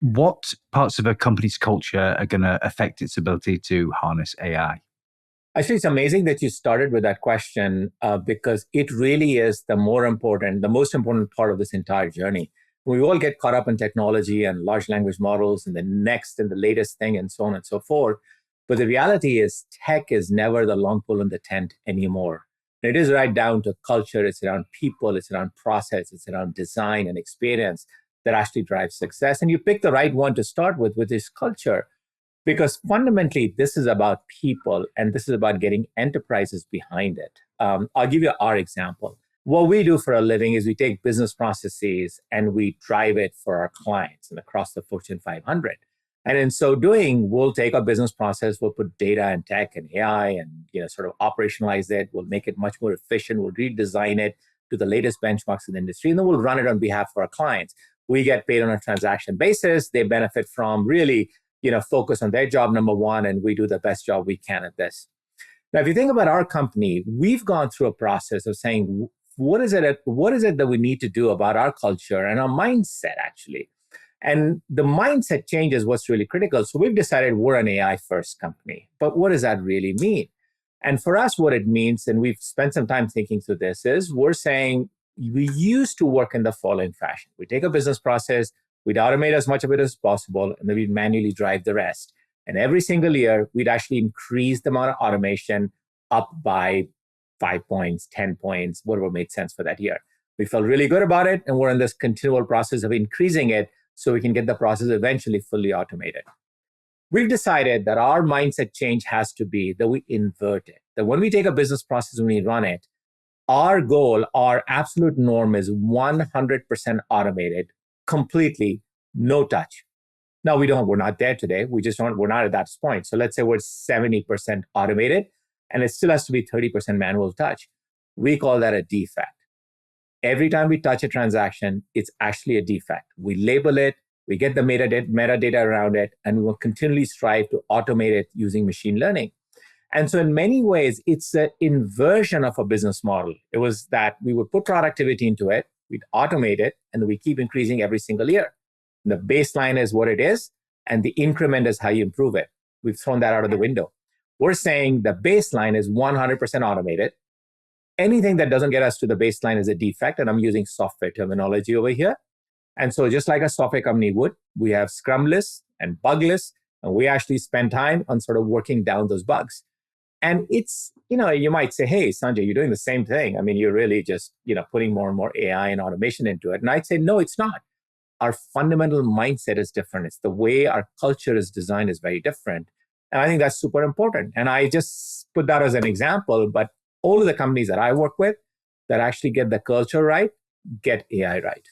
What parts of a company's culture are going to affect its ability to harness AI? Actually, it's amazing that you started with that question because it really is the most important part of this entire journey. We all get caught up in technology and large language models and the next and the latest thing and so on and so forth. But the reality is tech is never the long pole in the tent anymore. It is right down to culture. It's around people. It's around process. It's around design and experience that actually drives success. And you pick the right one to start with, which is culture. Because fundamentally, this is about people and this is about getting enterprises behind it. I'll give you our example. What we do for a living is we take business processes and we drive it for our clients and across the Fortune 500. And in so doing, we'll take our business process, we'll put data and tech and AI and sort of operationalize it. We'll make it much more efficient. We'll redesign it to the latest benchmarks in the industry, and then we'll run it on behalf of our clients. We get paid on a transaction basis. They benefit from really focus on their job, number one, and we do the best job we can at this. Now, if you think about our company, we've gone through a process of saying, what is it that we need to do about our culture and our mindset, actually? And the mindset change is what's really critical. So we've decided we're an AI-first company. But what does that really mean? And for us, what it means, and we've spent some time thinking through this, is we're saying we used to work in the following fashion. We take a business process, we'd automate as much of it as possible, and then we'd manually drive the rest. And every single year, we'd actually increase the amount of automation up by 5 points, 10 points, whatever made sense for that year. We felt really good about it, and we're in this continual process of increasing it so we can get the process eventually fully automated. We've decided that our mindset change has to be that we invert it. That when we take a business process and we run it, our goal, our absolute norm is 100% automated, completely, no touch. Now, we're not there today. We're not at that point. So let's say we're 70% automated, and it still has to be 30% manual touch. We call that a defect. Every time we touch a transaction, it's actually a defect. We label it, we get the metadata around it, and we will continually strive to automate it using machine learning. And so in many ways, it's an inversion of a business model. It was that we would put productivity into it, we'd automate it, and then we keep increasing every single year. And the baseline is what it is, and the increment is how you improve it. We've thrown that out of the window. We're saying the baseline is 100% automated. Anything that doesn't get us to the baseline is a defect, and I'm using software terminology over here. And so just like a software company would, we have scrum lists and bug lists, and we actually spend time on sort of working down those bugs. And it's, you might say, hey, Sanjay, you're doing the same thing. I mean, you're really just, putting more and more AI and automation into it. And I'd say, no, it's not. Our fundamental mindset is different. It's the way our culture is designed is very different. And I think that's super important. And I just put that as an example, but all of the companies that I work with that actually get the culture right, get AI right.